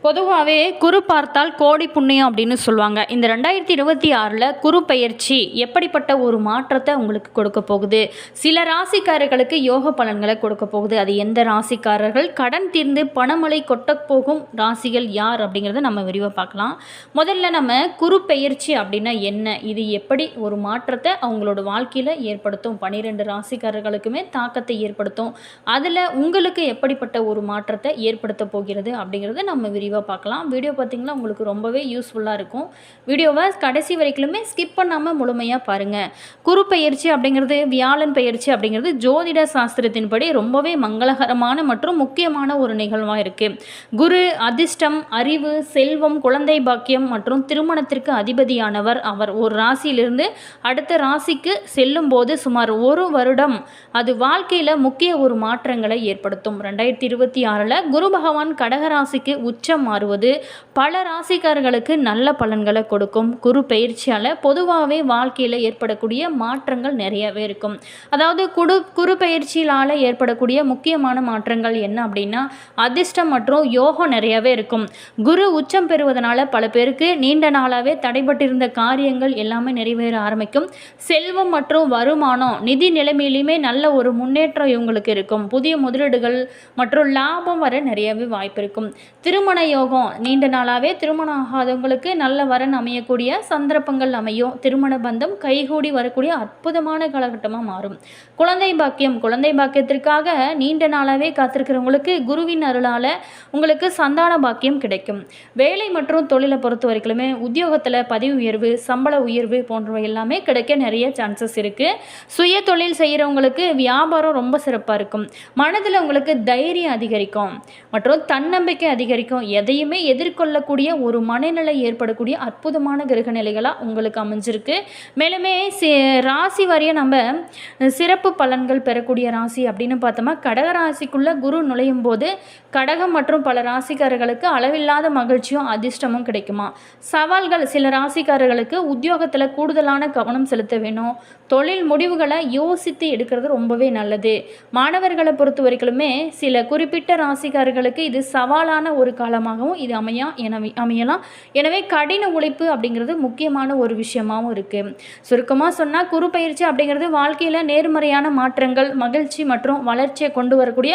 பொதுவாகவே குரு பார்த்தால் கோடி புண்ணியம் அப்படின்னு சொல்லுவாங்க. இந்த 2026 குரு பெயர்ச்சி எப்படிப்பட்ட ஒரு மாற்றத்தை உங்களுக்கு கொடுக்க போகுது? சில ராசிக்காரர்களுக்கு யோக பலன்களை கொடுக்க போகுது. அது எந்த ராசிக்காரர்கள்? கடன் தீர்ந்து பணமழை கொட்டப் போகும் ராசிகள் யார் அப்படிங்கிறத நம்ம விரிவாக பார்க்கலாம். முதல்ல நம்ம குரு பெயர்ச்சி அப்படின்னா என்ன, இது எப்படி ஒரு மாற்றத்தை அவங்களோட வாழ்க்கையில் ஏற்படுத்தும், 12 ராசிக்காரர்களுக்குமே தாக்கத்தை ஏற்படுத்தும், அதில் உங்களுக்கு எப்படிப்பட்ட ஒரு மாற்றத்தை ஏற்படுத்த போகிறது அப்படிங்கிறத நம்ம விரிவாக பார்க்கலாம். வீடியோ பார்த்தீங்கன்னா உங்களுக்கு ரொம்பவே யூஸ்ஃபுல்லாக இருக்கும். வீடியோவை கடைசி வரைக்குமே ஸ்கிப் பண்ணாமல் முழுமையாக பாருங்கள். குரு பெயர்ச்சி அப்படிங்கிறது, வியாழன் பெயர்ச்சி அப்படிங்கிறது ஜோதிட சாஸ்திரத்தின்படி ரொம்பவே மங்களகரமான மற்றும் முக்கியமான ஒரு நிகழ்வாக இருக்குது. குரு அதிர்ஷ்டம், அறிவு, செல்வம், குழந்தை பாக்கியம் மற்றும் திருமணத்திற்கு அதிபதியானவர். அவர் ஒரு ராசியிலிருந்து அடுத்த ராசிக்கு செல்லும் போது சுமார் ஒரு வருடம் அது வாழ்க்கையில் முக்கிய ஒரு மாற்றங்களை ஏற்படுத்தும். 2026 குரு பகவான் கடகராசிக்கு உச்சம் மாறுவது பல ராசிக்காரர்களுக்கு நல்ல பலன்களை கொடுக்கும். குரு பயிற்சியால் பொதுவாகவே வாழ்க்கையில் ஏற்படக்கூடிய மாற்றங்கள் நிறையவே இருக்கும். அதாவது குரு பயிற்சியால் ஏற்படக்கூடிய முக்கியமான மாற்றங்கள் என்ன அப்படின்னா, அதிர்ஷ்டம் மற்றும் யோகம் நிறையவே இருக்கும். குரு உச்சம் பெறுவதனால பல பேருக்கு நீண்ட நாளாகவே தடைபட்டிருந்த காரியங்கள் எல்லாமே நிறைவேற ஆரம்பிக்கும். செல்வம் மற்றும் வருமானம், நிதி நிலைமையிலுமே நல்ல ஒரு முன்னேற்றம் இவங்களுக்கு இருக்கும். புதிய முதலீடுகள் மற்றும் லாபம் வர நிறையவே வாய்ப்பு இருக்கும். திருமண யோகம், நீண்ட நாளாகவே திருமணம் ஆகாதவங்களுக்கு நல்ல வரன் அமையக்கூடிய சந்தர்ப்பங்கள் அமையும். திருமண பந்தம் கைகூடி வரக்கூடிய அற்புதமான காலகட்டமாக மாறும். குழந்தை பாக்கியம், குழந்தை பாக்கியத்திற்காக நீண்ட நாளாகவே காத்திருக்கிறவங்களுக்கு குருவின் அருளால் உங்களுக்கு சந்தான பாக்கியம் கிடைக்கும். வேலை மற்றும் தொழிலை பொறுத்த வரைக்குமே உத்தியோகத்தில் பதவி உயர்வு, சம்பள உயர்வு போன்றவை எல்லாமே கிடைக்க நிறைய சான்சஸ் இருக்குது. சுய தொழில் செய்கிறவங்களுக்கு வியாபாரம் ரொம்ப சிறப்பாக இருக்கும். மனதில் உங்களுக்கு தைரியம் அதிகரிக்கும் மற்றும் தன்னம்பிக்கை அதிகரிக்கும். எதையுமே எதிர்கொள்ளக்கூடிய ஒரு மனநிலை ஏற்படக்கூடிய அற்புதமான கிரக நிலைகளாக உங்களுக்கு அமைஞ்சிருக்கு. மேலுமே ராசி வாரியாக நம்ம சிறப்பு பலன்கள் பெறக்கூடிய ராசி அப்படின்னு பார்த்தோம்னா, கடக ராசிக்குள்ளே குரு நுழையும் போது கடகம் மற்றும் பல ராசிக்காரர்களுக்கு அளவில்லாத மகிழ்ச்சியும் அதிர்ஷ்டமும் கிடைக்குமா. சவால்கள், சில ராசிக்காரர்களுக்கு உத்தியோகத்தில் கூடுதலான கவனம் செலுத்த வேணும். தொழில் முடிவுகளை யோசித்து எடுக்கிறது ரொம்பவே நல்லது. மாணவர்களை பொறுத்த வரைக்குமே சில குறிப்பிட்ட ராசிக்காரர்களுக்கு இது சவாலான ஒரு காலமாகவும் இது அமையலாம். எனவே கடின உழைப்பு அப்படிங்கிறது முக்கியமான ஒரு விஷயமாகவும் இருக்குது. சுருக்கமாக சொன்னால், குரு பயிற்சி அப்படிங்கிறது வாழ்க்கையில் நேர்மறையான மாற்றங்கள், மகிழ்ச்சி மற்றும் வளர்ச்சியை கொண்டு வரக்கூடிய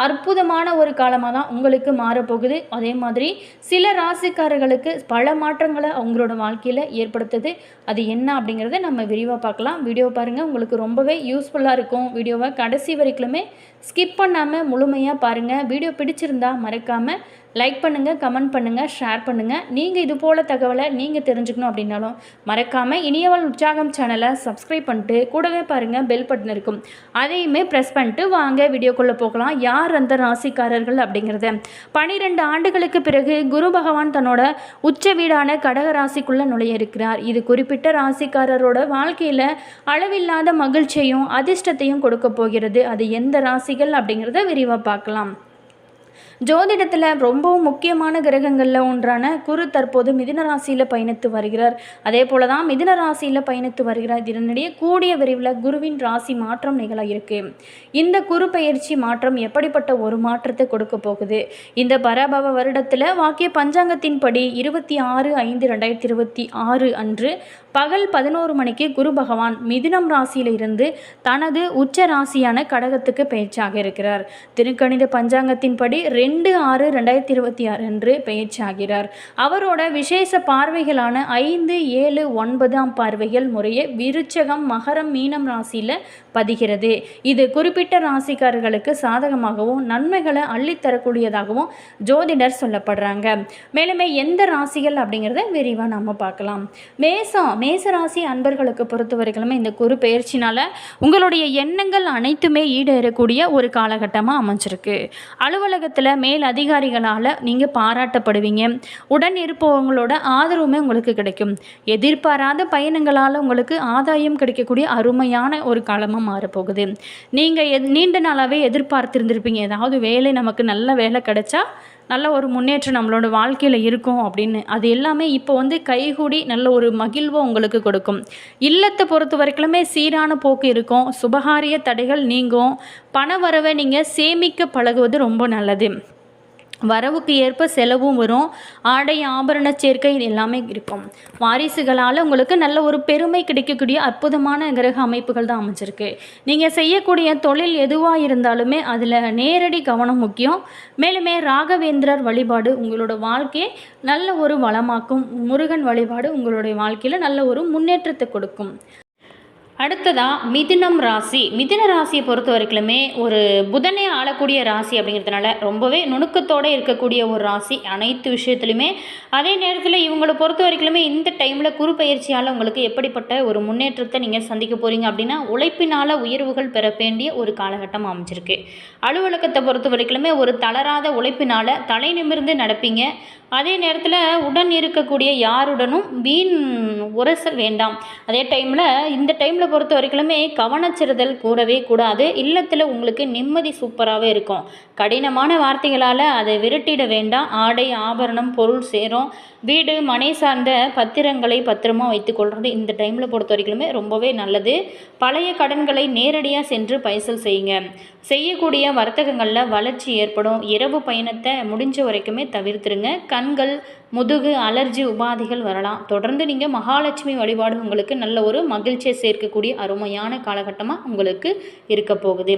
அற்புதமான ஒரு காலமாக தான் உங்களுக்கு மாறப்போகுது. அதே மாதிரி சில ராசிக்காரர்களுக்கு பல மாற்றங்களை அவங்களோட வாழ்க்கையில் ஏற்படுத்துது. அது என்ன அப்படிங்கிறத நம்ம விரிவாக பார்க்கலாம். வீடியோ பாருங்கள், உங்களுக்கு ரொம்பவே யூஸ்ஃபுல்லாக இருக்கும். வீடியோவை கடைசி வரைக்குமே ஸ்கிப் பண்ணாமல் முழுமையாக பாருங்கள். வீடியோ பிடிச்சிருந்தா மறக்காமல் லைக் பண்ணுங்கள், கமெண்ட் பண்ணுங்கள், ஷேர் பண்ணுங்கள். நீங்கள் இது போல் தகவலை நீங்கள் தெரிஞ்சுக்கணும் அப்படின்னாலும் மறக்காமல் இனியவள் உற்சாகம் சேனலை சப்ஸ்கிரைப் பண்ணிட்டு கூடவே பாருங்கள் பெல் பட்டன் இருக்கும், அதையுமே ப்ரெஸ் பண்ணிட்டு வாங்க வீடியோக்குள்ளே போகலாம். யார் அந்த ராசிக்காரர்கள் அப்படிங்கிறத, 12 ஆண்டுகளுக்கு பிறகு குரு பகவான் தன்னோட உச்ச வீடான கடக ராசிக்குள்ளே நுழைய இருக்கிறார். இது குறிப்பிட்ட ராசிக்காரரோட வாழ்க்கையில் அளவில்லாத மகிழ்ச்சியையும் அதிர்ஷ்டத்தையும் கொடுக்க போகிறது. அது எந்த ராசிகள் அப்படிங்கிறத விரிவாக பார்க்கலாம். ஜோதிடத்தில் ரொம்பவும் முக்கியமான கிரகங்களில் ஒன்றான குரு தற்போது மிதுன ராசியில் பயணித்து வருகிறார். அதே போல தான் மிதுன ராசியில் பயணித்து வருகிறார். இதனிடையே கூடிய விரைவில் குருவின் ராசி மாற்றம் நிகழ இருக்கு. இந்த குரு பெயர்ச்சி மாற்றம் எப்படிப்பட்ட ஒரு மாற்றத்தை கொடுக்க போகுது? இந்த பராபவ வருடத்தில் வாக்கிய பஞ்சாங்கத்தின்படி 26/5/2026 அன்று பகல் 11 மணிக்கு குரு பகவான் மிதுனம் ராசியில் இருந்து தனது உச்ச ராசியான கடகத்துக்கு பெயர்ச்சியாக இருக்கிறார். திருக்கணித பஞ்சாங்கத்தின்படி 2/6/2026 அன்று பெயர்ச்சியாகிறார். அவரோட விசேஷ பார்வைகளான 5, 7, 9ஆம் பார்வைகள் முறையே விருச்சகம், மகரம், மீனம் ராசியில் பதிகிறது. இது குறிப்பிட்ட ராசிக்காரர்களுக்கு சாதகமாகவும் நன்மைகளை அள்ளித்தரக்கூடியதாகவும் ஜோதிடர் சொல்லப்படுறாங்க. மேலுமே எந்த ராசிகள் அப்படிங்கிறத விரிவாக நம்ம பார்க்கலாம். மேசராசி அன்பர்களுக்கு பொறுத்த வரைக்குமே இந்த குரு பெயர்ச்சினால் உங்களுடைய எண்ணங்கள் அனைத்துமே ஈடேறக்கூடிய ஒரு காலகட்டமாக அமைஞ்சிருக்கு. அலுவலகத்தில் மேல் அதிகாரிகளால் நீங்கள் பாராட்டப்படுவீங்க. உடன் இருப்பவங்களோட ஆதரவுமே உங்களுக்கு கிடைக்கும். எதிர்பாராத பயணங்களால் உங்களுக்கு ஆதாயம் கிடைக்கக்கூடிய அருமையான ஒரு காலமாக மாறப்போகுது. நீங்கள் நீண்ட நாளாகவே எதிர்பார்த்திருந்திருப்பீங்க, ஏதாவது வேலை, நமக்கு நல்ல வேலை கிடைச்சா நல்ல ஒரு முன்னேற்றம் நம்மளோட வாழ்க்கையில் இருக்கும் அப்படின்னு. அது எல்லாமே இப்போ கைகூடி நல்ல ஒரு மகிழ்வை உங்களுக்கு கொடுக்கும். இல்லத்தை பொறுத்த வரைக்குமே சீரான போக்கு இருக்கும். சுபகாரிய தடைகள் நீங்கும். பண வரவை நீங்கள் சேமிக்க பழகுவது ரொம்ப நல்லது. வரவுக்கு ஏற்ப செலவும் வரும். ஆடை ஆபரண சேர்க்கை இது எல்லாமே இருக்கும். வாரிசுகளால் உங்களுக்கு நல்ல ஒரு பெருமை கிடைக்கக்கூடிய அற்புதமான கிரக அமைப்புகள் தான் அமைஞ்சிருக்கு. நீங்கள் செய்யக்கூடிய தொழில் எதுவாக இருந்தாலுமே அதில் நேரடி கவனம் முக்கியம். மேலுமே ராகவேந்திரர் வழிபாடு உங்களோட வாழ்க்கையை நல்ல ஒரு வளமாக்கும். முருகன் வழிபாடு உங்களுடைய வாழ்க்கையில் நல்ல ஒரு முன்னேற்றத்தை கொடுக்கும். அடுத்ததாக மிதுனம் ராசி. மிதுன ராசியை பொறுத்த வரைக்குமே ஒரு புதனே ஆளக்கூடிய ராசி அப்படிங்கிறதுனால ரொம்பவே நுணுக்கத்தோடு இருக்கக்கூடிய ஒரு ராசி அனைத்து விஷயத்துலையுமே. அதே நேரத்தில் இவங்களை பொறுத்த வரைக்குமே இந்த டைமில் குரு பயிற்சியால் உங்களுக்கு எப்படிப்பட்ட ஒரு முன்னேற்றத்தை நீங்கள் சந்திக்க போகிறீங்க அப்படின்னா, உழைப்பினால் உயர்வுகள் பெற வேண்டிய ஒரு காலகட்டம் அமைஞ்சிருக்கு. அலுவலகத்தை பொறுத்த வரைக்குமே ஒரு தளராத உழைப்பினால் தலை நிமிர்ந்து நடப்பீங்க. அதே நேரத்தில் உடன் இருக்கக்கூடிய யாருடனும் வீண் உரசல் வேண்டாம். அதே டைமில் இந்த டைமில் பொறுத்த வரைக்குமே கவனச்சிறுதல் கூடவே கூடாது. இல்லத்தில் உங்களுக்கு நிம்மதி சூப்பராகவே இருக்கும். கடினமான வார்த்தைகளால் அதை விரட்டிட வேண்டாம். ஆடை ஆபரணம் பொருள் சேரும். வீடு மனை சார்ந்த பத்திரங்களை பத்திரமாக வைத்துக்கொள்வது இந்த டைமில் பொறுத்த வரைக்குமே ரொம்பவே நல்லது. பழைய கடன்களை நேரடியாக சென்று பைசல் செய்யுங்க. செய்யக்கூடிய வர்த்தகங்களில் வளர்ச்சி ஏற்படும். இரவு பயணத்தை முடிஞ்ச வரைக்குமே தவிர்த்துருங்க. கண்கள் முதுகு அலர்ஜி உபாதைகள் வரலாம். தொடர்ந்து நீங்கள் மகாலட்சுமி வழிபாடு உங்களுக்கு நல்ல ஒரு மகிழ்ச்சியை சேர்க்கக்கூடிய அருமையான காலகட்டமாக உங்களுக்கு இருக்க போகுது.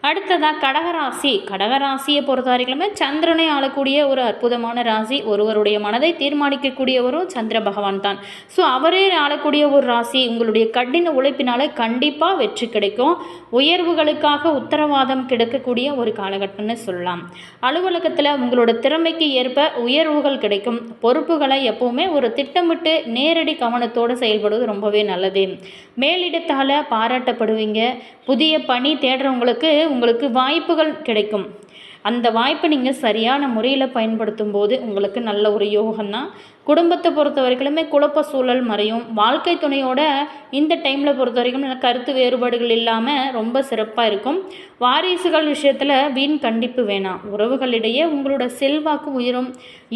அடுத்ததாக கடகராசி. கடகராசியை பொறுத்த வரைக்குமே சந்திரனை ஆளக்கூடிய ஒரு அற்புதமான ராசி. ஒருவருடைய மனதை தீர்மானிக்கக்கூடியவரும் சந்திர பகவான் தான். ஸோ அவரே ஆளக்கூடிய ஒரு ராசி. உங்களுடைய கடின உழைப்பினால் கண்டிப்பாக வெற்றி கிடைக்கும். உயர்வுகளுக்காக உத்தரவாதம் கிடைக்கக்கூடிய ஒரு காலகட்டம்னு சொல்லலாம். அலுவலகத்தில் உங்களோட திறமைக்கு ஏற்ப உயர்வுகள் கிடைக்கும். பொறுப்புகளை எப்பவுமே ஒரு திட்டமிட்டு நேரடி கவனத்தோடு செயல்படுவது ரொம்பவே நல்லது. மேலிடத்தால் பாராட்டப்படுவீங்க. புதிய பணி உங்களுக்கு வாய்ப்புகள் கிடைக்கும். அந்த வாய்ப்பை நீங்கள் சரியான முறையில் பயன்படுத்தும் போது உங்களுக்கு நல்ல ஒரு யோகம்தான். குடும்பத்தை பொறுத்த வரைக்குமே குழப்ப சூழல் மறையும். வாழ்க்கை துணையோட இந்த டைமில் பொறுத்த வரைக்கும் கருத்து வேறுபாடுகள் இல்லாமல் ரொம்ப சிறப்பாக இருக்கும். வாரிசுகள் விஷயத்தில் வீண் கண்டிப்பு வேணாம். உறவுகளிடையே உங்களோட செல்வாக்கு உயரும்.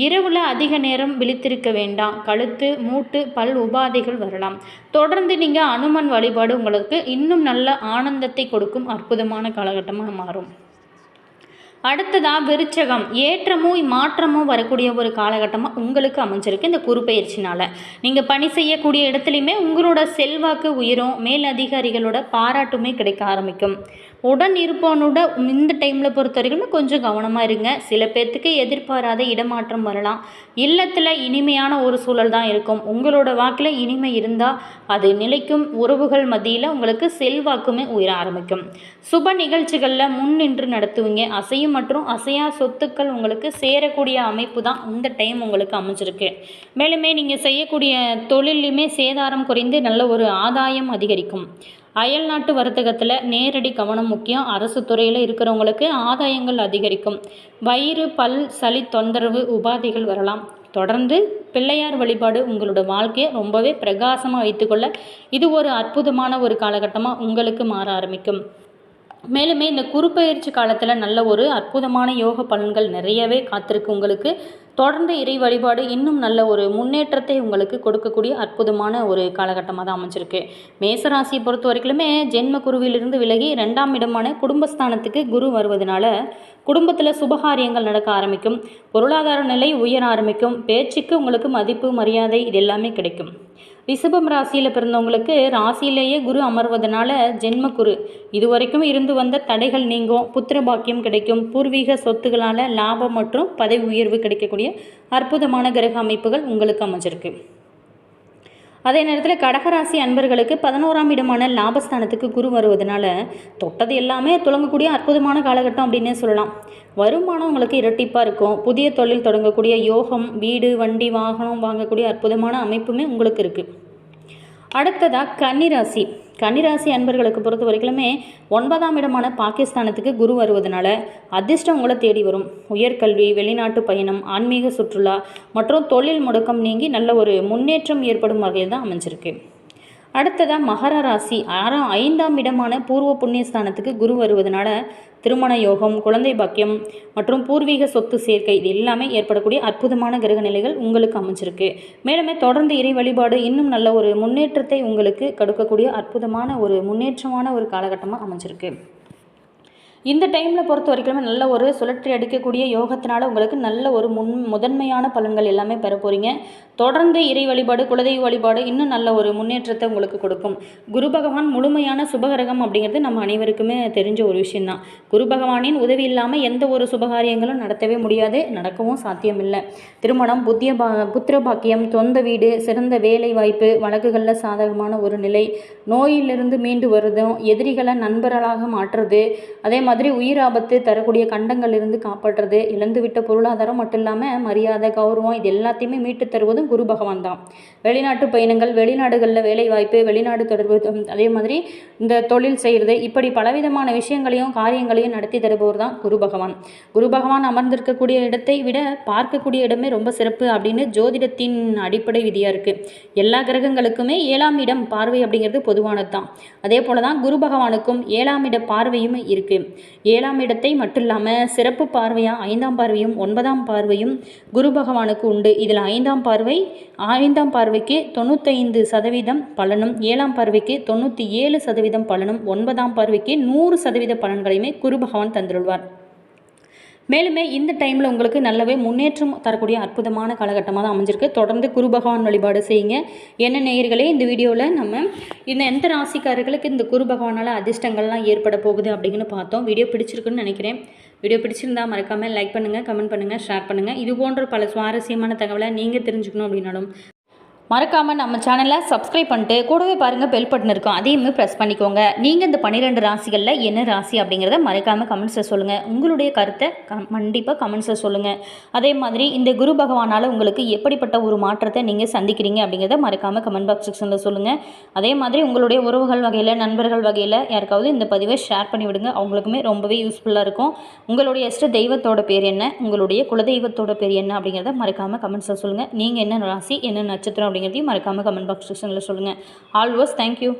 இரவில் அதிக நேரம் விழித்திருக்க வேண்டாம். கழுத்து மூட்டு பல் உபாதைகள் வரலாம். தொடர்ந்து நீங்கள் அனுமன் வழிபாடு உங்களுக்கு இன்னும் நல்ல ஆனந்தத்தை கொடுக்கும் அற்புதமான காலகட்டமாக மாறும். அடுத்ததாக விருச்சகம். ஏற்றமும் மாற்றமும் வரக்கூடிய ஒரு காலகட்டமாக உங்களுக்கு அமைஞ்சிருக்கு. இந்த குரு பயிற்சினால் நீங்கள் பணி செய்யக்கூடிய இடத்துலையுமே உங்களோட செல்வாக்கு உயரும். மேல் அதிகாரிகளோட பாராட்டுமே கிடைக்க ஆரம்பிக்கும். உடன் இருப்பவனோட இந்த டைமில் பொறுத்த வரைக்கும் கொஞ்சம் கவனமாக இருங்க. சில பேர்த்துக்கு எதிர்பாராத இடமாற்றம் வரலாம். இல்லத்தில் இனிமையான ஒரு சூழல் தான் இருக்கும். உங்களோட வாக்கில் இனிமை இருந்தால் அது நிலைக்கும். உறவுகள் மத்தியில் உங்களுக்கு செல்வாக்குமே உயர ஆரம்பிக்கும். சுப நிகழ்ச்சிகளில் முன்னின்று நடத்துவீங்க. அசையும் மற்றும் அசையா சொத்துக்கள் உங்களுக்கு சேரக்கூடிய அமைப்பு தான் இந்த டைம் உங்களுக்கு அமைஞ்சிருக்கு. மேலுமே நீங்கள் செய்யக்கூடிய தொழிலையுமே சேதாரம் குறைந்து நல்ல ஒரு ஆதாயம் அதிகரிக்கும். அயல் நாட்டு வர்த்தகத்தில் நேரடி கவனம் முக்கியம். அரசு துறையில் இருக்கிறவங்களுக்கு ஆதாயங்கள் அதிகரிக்கும். வயிறு பல் சளி தொந்தரவு உபாதைகள் வரலாம். தொடர்ந்து பிள்ளையார் வழிபாடு உங்களோட வாழ்க்கையை ரொம்பவே பிரகாசமாக வைத்துக்கொள்ள இது ஒரு அற்புதமான ஒரு காலகட்டமாக உங்களுக்கு மாற ஆரம்பிக்கும். மேலுமே இந்த குருப்பெயர்ச்சி காலத்தில் நல்ல ஒரு அற்புதமான யோக பலன்கள் நிறையவே காத்திருக்கு உங்களுக்கு. தொடர்ந்து இறை வழிபாடு இன்னும் நல்ல ஒரு முன்னேற்றத்தை உங்களுக்கு கொடுக்கக்கூடிய அற்புதமான ஒரு காலகட்டமாக தான் அமைஞ்சிருக்கு. மேசராசியை பொறுத்த வரைக்குமே ஜென்ம குருவிலிருந்து விலகி 2ஆம் இடமான குடும்பஸ்தானத்துக்கு குரு வருவதனால குடும்பத்தில் சுபகாரியங்கள் நடக்க ஆரம்பிக்கும். பொருளாதார நிலை உயர ஆரம்பிக்கும். பேச்சுக்கு உங்களுக்கு மதிப்பு மரியாதை இது எல்லாமே கிடைக்கும். ரிஷபம் ராசியில் பிறந்தவங்களுக்கு ராசியிலேயே குரு அமர்வதனால ஜென்ம குரு இதுவரைக்கும் இருந்து வந்த தடைகள் நீங்கும். புத்திர பாக்கியம் கிடைக்கும். பூர்வீக சொத்துக்களால் லாபம் மற்றும் பதவி உயர்வு கிடைக்கக்கூடிய அற்புதமான கிரக அமைப்புகள் உங்களுக்கு அமைஞ்சிருக்கு. அதே நேரத்தில் கடகராசி அன்பர்களுக்கு 11ஆம் இடமான லாபஸ்தானத்துக்கு குரு வருவதனால தொட்டது எல்லாமே துளங்கக்கூடிய அற்புதமான காலகட்டம் அப்படின்னே சொல்லலாம். வருமானம் உங்களுக்கு இரட்டிப்பாக இருக்கும். புதிய தொழில் தொடங்கக்கூடிய யோகம், வீடு வண்டி வாகனம் வாங்கக்கூடிய அற்புதமான அமைப்புமே உங்களுக்கு இருக்குது. அடுத்ததாக கன்னிராசி. கன்னிராசி அன்பர்களுக்கு பொறுத்த வரைக்குமே 9ஆம் இடமான பாகிஸ்தானத்துக்கு குரு வருவதனால அதிர்ஷ்டம் உங்களை தேடி வரும். உயர்கல்வி, வெளிநாட்டு பயணம், ஆன்மீக சுற்றுலா மற்றும் தொழில் முடக்கம் நீங்கி நல்ல ஒரு முன்னேற்றம் ஏற்படும் வகையில் தான் அமைஞ்சிருக்கு. அடுத்ததாக மகர ராசி. 5ஆம் இடமான பூர்வ புண்ணியஸ்தானத்துக்கு குரு வருவதனால திருமண யோகம், குழந்தை பாக்கியம் மற்றும் பூர்வீக சொத்து சேர்க்கை இது எல்லாமே ஏற்படக்கூடிய அற்புதமான கிரக நிலைகள் உங்களுக்கு அமைஞ்சிருக்கு. மேலுமே தொடர்ந்து இறை வழிபாடு இன்னும் நல்ல ஒரு முன்னேற்றத்தை உங்களுக்கு கொடுக்கக்கூடிய அற்புதமான ஒரு முன்னேற்றமான ஒரு காலகட்டமாக அமைஞ்சிருக்கு. இந்த டைமில் பொறுத்த வரைக்கும் நல்ல ஒரு சுழற்சி அடிக்கக்கூடிய யோகத்தினால உங்களுக்கு நல்ல ஒரு முதன்மையான பலன்கள் எல்லாமே பெற போகிறீங்க. தொடர்ந்து இறை வழிபாடு, குலதெய்வ வழிபாடு இன்னும் நல்ல ஒரு முன்னேற்றத்தை உங்களுக்கு கொடுக்கும். குரு பகவான் முழுமையான சுபகிரகம் அப்படிங்கிறது நம்ம அனைவருக்குமே தெரிஞ்ச ஒரு விஷயந்தான். குரு பகவானின் உதவி இல்லாமல் எந்த ஒரு சுபகாரியங்களும் நடத்தவே முடியாது, நடக்கவும் சாத்தியமில்லை. திருமணம், புத்திர பாக்கியம், சொந்த வீடு, சிறந்த வேலை வாய்ப்பு, வழக்குகளில் சாதகமான ஒரு நிலை, நோயிலிருந்து மீண்டு வருதும், எதிரிகளை நண்பர்களாக மாற்றுறது, அதே மாதிரி உயிர் ஆபத்து தரக்கூடிய கண்டங்களிலிருந்து காப்பாற்றுறது, இழந்துவிட்ட பொருளாதாரம் மட்டும் இல்லாமல் மரியாதை, கௌரவம் இது எல்லாத்தையுமே மீட்டு தருவதும் குரு பகவான் தான். வெளிநாட்டு பயணங்கள், வெளிநாடுகளில் வேலை வாய்ப்பு, வெளிநாடு தொடர்பு, அதே மாதிரி இந்த தொழில் செய்கிறது, இப்படி பலவிதமான விஷயங்களையும் காரியங்களையும் நடத்தி தருபவர் தான் குரு பகவான். குரு பகவான் அமர்ந்திருக்கக்கூடிய இடத்தை விட பார்க்கக்கூடிய இடமே ரொம்ப சிறப்பு அப்படின்னு ஜோதிடத்தின் அடிப்படை விதியாக இருக்குது. எல்லா கிரகங்களுக்குமே 7ஆம் இடம் பார்வை அப்படிங்கிறது பொதுவானது தான். அதே போல தான் குரு பகவானுக்கும் 7ஆம் இட பார்வையும் இருக்குது. 7ஆம் இடத்தை மட்டும் இல்லாமல் சிறப்பு பார்வையாக 5ஆம் பார்வையும் 9ஆம் பார்வையும் குரு பகவானுக்கு உண்டு. இதில் 5ஆம் பார்வைக்கு 95% பலனும், 7ஆம் பார்வைக்கு 97% பலனும், 9ஆம் பார்வைக்கு 100% பலன்களையுமே குரு பகவான் தந்துள்ளார். மேலுமே இந்த டைமில் உங்களுக்கு நல்லாவே முன்னேற்றம் தரக்கூடிய அற்புதமான காலகட்டமாக தான் அமைஞ்சிருக்கு. தொடர்ந்து குரு பகவான் வழிபாடு செய்யுங்க. என்ன நேயர்களே, இந்த வீடியோவில் நம்ம எந்த ராசிக்காரர்களுக்கு இந்த குரு பகவானால் அதிர்ஷ்டங்கள்லாம் ஏற்பட போகுது அப்படிங்கன்னு பார்த்தோம். வீடியோ பிடிச்சிருக்குன்னு நினைக்கிறேன். வீடியோ பிடிச்சிருந்தால் மறக்காமல் லைக் பண்ணுங்கள், கமெண்ட் பண்ணுங்கள், ஷேர் பண்ணுங்கள். இது போன்ற பல சுவாரஸ்யமான தகவலை நீங்கள் தெரிஞ்சுக்கணும் அப்படின்னாலும் மறக்காமல் நம்ம சேனலை சப்ஸ்கிரைப் பண்ணிட்டு கூடவே பாருங்கள் பெல் பட்டன் இருக்கும், அதையுமே ப்ரெஸ் பண்ணிக்கோங்க. நீங்கள் இந்த 12 ராசிகளில் என்ன ராசி அப்படிங்கிறத மறக்காமல் கமெண்ட்ஸை சொல்லுங்கள். உங்களுடைய கருத்தை கண்டிப்பாக கமெண்ட்ஸை சொல்லுங்கள். அதே மாதிரி இந்த குரு பகவானால் உங்களுக்கு எப்படிப்பட்ட ஒரு மாற்றத்தை நீங்கள் சந்திக்கிறீங்க அப்படிங்கிறத மறக்காமல் கமெண்ட் பாக்ஸ் செக்ஷனில் சொல்லுங்கள். அதே மாதிரி உங்களுடைய உறவுகள் வகையில், நண்பர்கள் வகையில் யாருக்காவது இந்த பதிவை ஷேர் பண்ணி விடுங்க. அவங்களுக்குமே ரொம்பவே யூஸ்ஃபுல்லாக இருக்கும். உங்களுடைய இஷ்ட தெய்வத்தோட பேர் என்ன, உங்களுடைய குலதெய்வத்தோட பேர் என்ன அப்படிங்கிறத மறக்காமல் கமெண்ட்ஸை சொல்லுங்கள். நீங்கள் என்ன ராசி, என்ன நட்சத்திரம் அப்படிங்கிறதையும் மறக்காமல் கமெண்ட் பாக்ஸ் செக்ஷனில் சொல்லுங்கள். Always thank you.